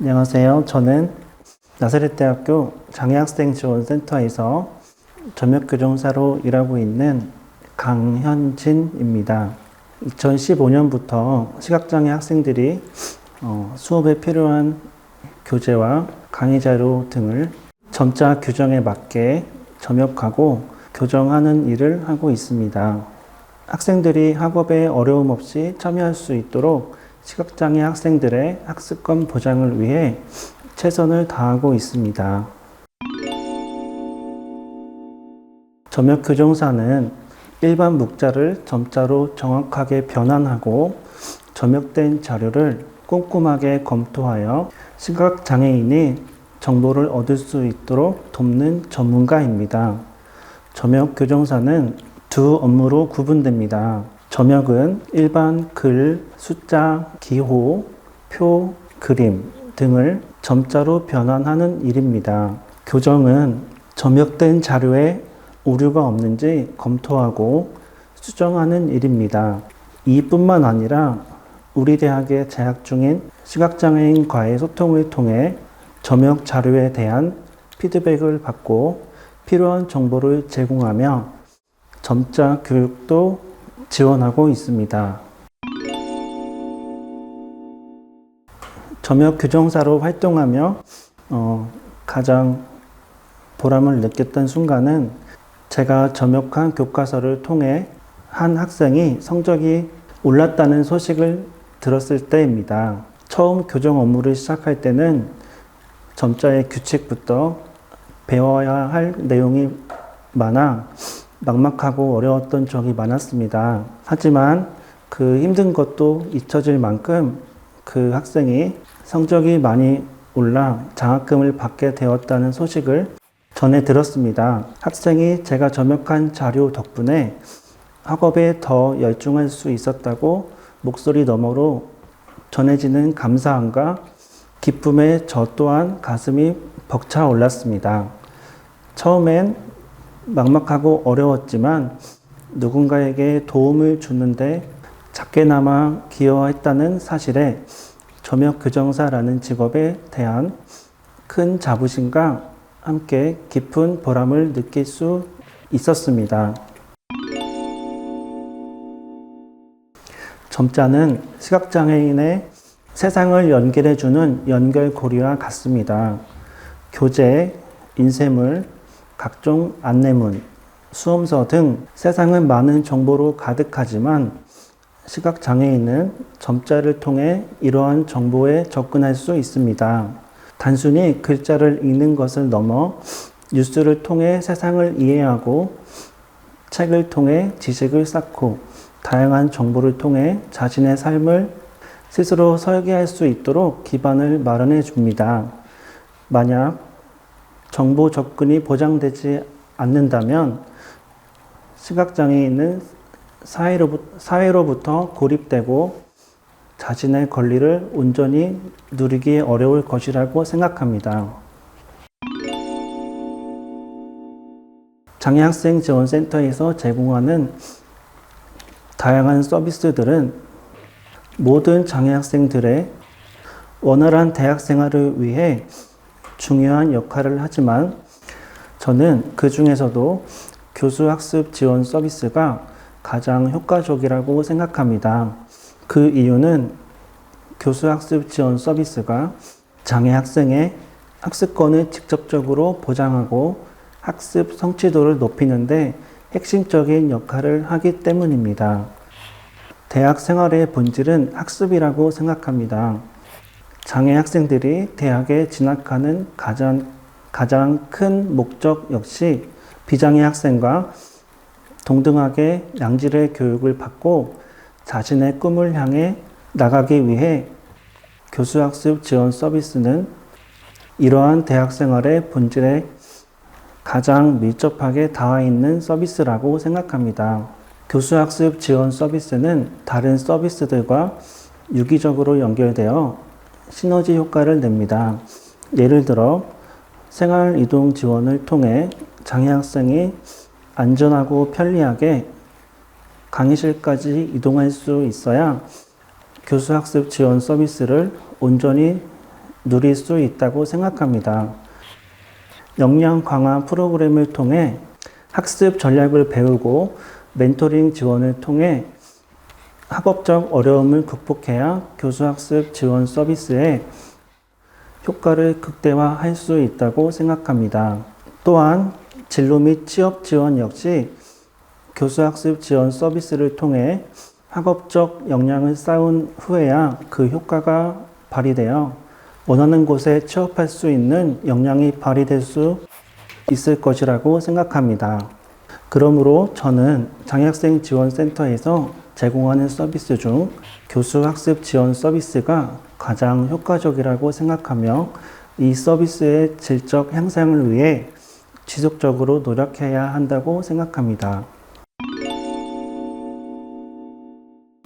안녕하세요. 저는 나사렛대학교 장애학생 지원센터에서 점역교정사로 일하고 있는 강현진입니다. 2015년부터 시각장애 학생들이 수업에 필요한 교재와 강의 자료 등을 점자 규정에 맞게 점역하고 교정하는 일을 하고 있습니다. 학생들이 학업에 어려움 없이 참여할 수 있도록 시각장애 학생들의 학습권 보장을 위해 최선을 다하고 있습니다. 점역교정사는 일반 문자를 점자로 정확하게 변환하고 점역된 자료를 꼼꼼하게 검토하여 시각장애인이 정보를 얻을 수 있도록 돕는 전문가입니다. 점역교정사는 두 업무로 구분됩니다. 점역은 일반 글, 숫자, 기호, 표, 그림 등을 점자로 변환하는 일입니다. 교정은 점역된 자료에 오류가 없는지 검토하고 수정하는 일입니다. 이뿐만 아니라 우리 대학에 재학 중인 시각장애인과의 소통을 통해 점역 자료에 대한 피드백을 받고 필요한 정보를 제공하며 점자 교육도 지원하고 있습니다. 점역교정사로 활동하며 가장 보람을 느꼈던 순간은 제가 점역한 교과서를 통해 한 학생이 성적이 올랐다는 소식을 들었을 때입니다. 처음 교정 업무를 시작할 때는 점자의 규칙부터 배워야 할 내용이 많아 막막하고 어려웠던 적이 많았습니다. 하지만 그 힘든 것도 잊혀질 만큼 그 학생이 성적이 많이 올라 장학금을 받게 되었다는 소식을 전해 들었습니다. 학생이 제가 점역한 자료 덕분에 학업에 더 열중할 수 있었다고 목소리 너머로 전해지는 감사함과 기쁨에 저 또한 가슴이 벅차 올랐습니다. 처음엔 막막하고 어려웠지만 누군가에게 도움을 주는데 작게나마 기여했다는 사실에 점역교정사라는 직업에 대한 큰 자부심과 함께 깊은 보람을 느낄 수 있었습니다. 점자는 시각장애인의 세상을 연결해주는 연결고리와 같습니다. 교재, 인쇄물, 각종 안내문, 수험서 등 세상은 많은 정보로 가득하지만 시각장애인은 점자를 통해 이러한 정보에 접근할 수 있습니다. 단순히 글자를 읽는 것을 넘어 뉴스를 통해 세상을 이해하고 책을 통해 지식을 쌓고 다양한 정보를 통해 자신의 삶을 스스로 설계할 수 있도록 기반을 마련해 줍니다. 만약 정보 접근이 보장되지 않는다면 시각장애인은 사회로부터 고립되고 자신의 권리를 온전히 누리기 어려울 것이라고 생각합니다. 장애학생 지원센터에서 제공하는 다양한 서비스들은 모든 장애학생들의 원활한 대학 생활을 위해 중요한 역할을 하지만 저는 그 중에서도 교수학습 지원 서비스가 가장 효과적이라고 생각합니다. 그 이유는 교수학습 지원 서비스가 장애 학생의 학습권을 직접적으로 보장하고 학습 성취도를 높이는데 핵심적인 역할을 하기 때문입니다. 대학 생활의 본질은 학습이라고 생각합니다. 장애 학생들이 대학에 진학하는 가장 큰 목적 역시 비장애 학생과 동등하게 양질의 교육을 받고 자신의 꿈을 향해 나가기 위해 교수학습 지원 서비스는 이러한 대학 생활의 본질에 가장 밀접하게 닿아 있는 서비스라고 생각합니다. 교수학습 지원 서비스는 다른 서비스들과 유기적으로 연결되어 시너지 효과를 냅니다. 예를 들어 생활 이동 지원을 통해 장애 학생이 안전하고 편리하게 강의실까지 이동할 수 있어야 교수학습 지원 서비스를 온전히 누릴 수 있다고 생각합니다. 역량 강화 프로그램을 통해 학습 전략을 배우고 멘토링 지원을 통해 학업적 어려움을 극복해야 교수학습 지원 서비스의 효과를 극대화할 수 있다고 생각합니다. 또한 진로 및 취업 지원 역시 교수학습 지원 서비스를 통해 학업적 역량을 쌓은 후에야 그 효과가 발휘되어 원하는 곳에 취업할 수 있는 역량이 발휘될 수 있을 것이라고 생각합니다. 그러므로 저는 장애학생 지원센터에서 제공하는 서비스 중 교수학습 지원 서비스가 가장 효과적이라고 생각하며 이 서비스의 질적 향상을 위해 지속적으로 노력해야 한다고 생각합니다.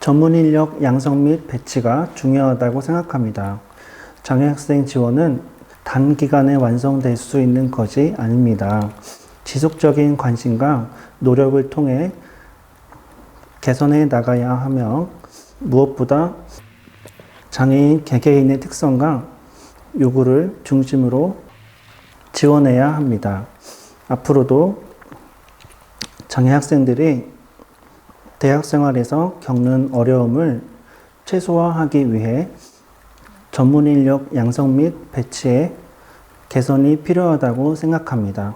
전문 인력 양성 및 배치가 중요하다고 생각합니다. 장애학생 지원은 단기간에 완성될 수 있는 것이 아닙니다. 지속적인 관심과 노력을 통해 개선해 나가야 하며 무엇보다 장애인 개개인의 특성과 요구를 중심으로 지원해야 합니다. 앞으로도 장애 학생들이 대학 생활에서 겪는 어려움을 최소화하기 위해 전문 인력 양성 및 배치에 개선이 필요하다고 생각합니다.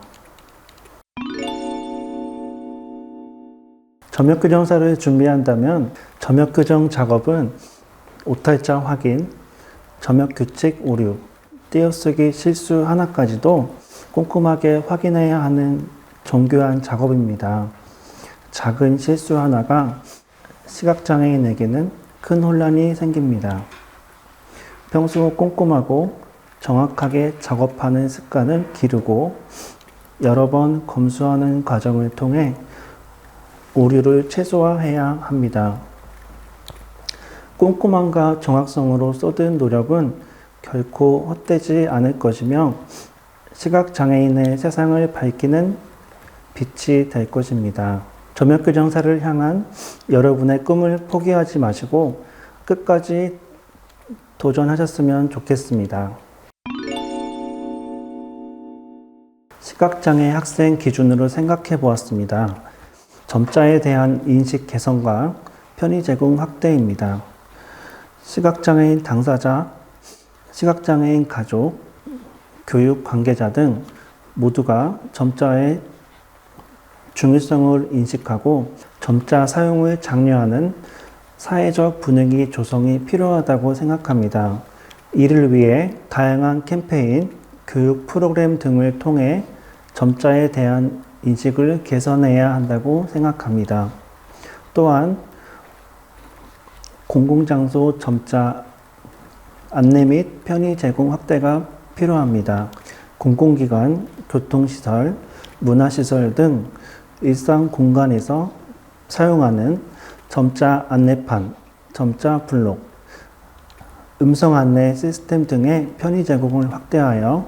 점역규정서를 준비한다면 점역규정 작업은 오탈자 확인, 점역규칙 오류, 띄어쓰기 실수 하나까지도 꼼꼼하게 확인해야 하는 정교한 작업입니다. 작은 실수 하나가 시각장애인에게는 큰 혼란이 생깁니다. 평소 꼼꼼하고 정확하게 작업하는 습관을 기르고 여러 번 검수하는 과정을 통해 오류를 최소화해야 합니다. 꼼꼼함과 정확성으로 쏟은 노력은 결코 헛되지 않을 것이며 시각장애인의 세상을 밝히는 빛이 될 것입니다. 점역규정사를 향한 여러분의 꿈을 포기하지 마시고 끝까지 도전하셨으면 좋겠습니다. 시각장애 학생 기준으로 생각해 보았습니다. 점자에 대한 인식 개선과 편의 제공 확대입니다. 시각장애인 당사자, 시각장애인 가족, 교육 관계자 등 모두가 점자의 중요성을 인식하고 점자 사용을 장려하는 사회적 분위기 조성이 필요하다고 생각합니다. 이를 위해 다양한 캠페인, 교육 프로그램 등을 통해 점자에 대한 인식을 개선해야 한다고 생각합니다. 또한 공공장소 점자 안내 및 편의 제공 확대가 필요합니다. 공공기관, 교통시설, 문화시설 등 일상 공간에서 사용하는 점자 안내판, 점자 블록, 음성 안내 시스템 등의 편의 제공을 확대하여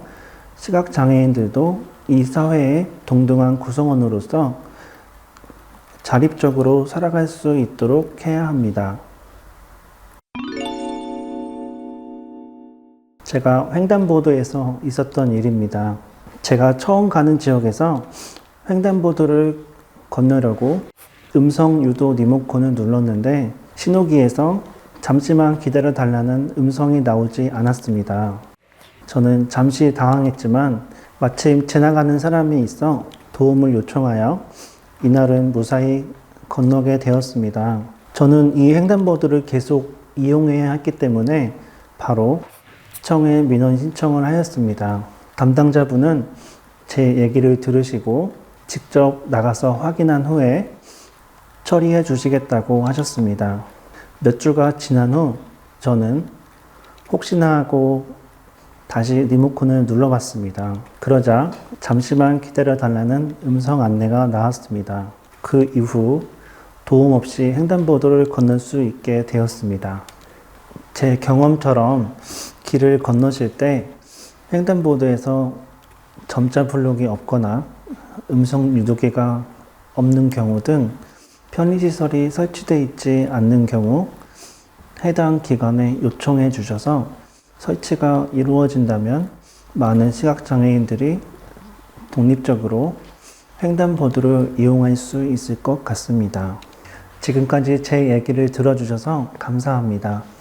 시각장애인들도 이 사회의 동등한 구성원으로서 자립적으로 살아갈 수 있도록 해야 합니다. 제가 횡단보도에서 있었던 일입니다. 제가 처음 가는 지역에서 횡단보도를 건너려고 음성 유도 리모컨을 눌렀는데 신호기에서 잠시만 기다려 달라는 음성이 나오지 않았습니다. 저는 잠시 당황했지만 마침 지나가는 사람이 있어 도움을 요청하여 이날은 무사히 건너게 되었습니다. 저는 이 횡단보도를 계속 이용해야 했기 때문에 바로 시청에 민원 신청을 하였습니다. 담당자분은 제 얘기를 들으시고 직접 나가서 확인한 후에 처리해 주시겠다고 하셨습니다. 몇 주가 지난 후 저는 혹시나 하고 다시 리모컨을 눌러봤습니다. 그러자 잠시만 기다려 달라는 음성 안내가 나왔습니다. 그 이후 도움 없이 횡단보도를 건널 수 있게 되었습니다. 제 경험처럼 길을 건너실 때 횡단보도에서 점자 블록이 없거나 음성 유도기가 없는 경우 등 편의시설이 설치되어 있지 않는 경우 해당 기관에 요청해 주셔서 설치가 이루어진다면 많은 시각장애인들이 독립적으로 횡단보도를 이용할 수 있을 것 같습니다. 지금까지 제 얘기를 들어주셔서 감사합니다.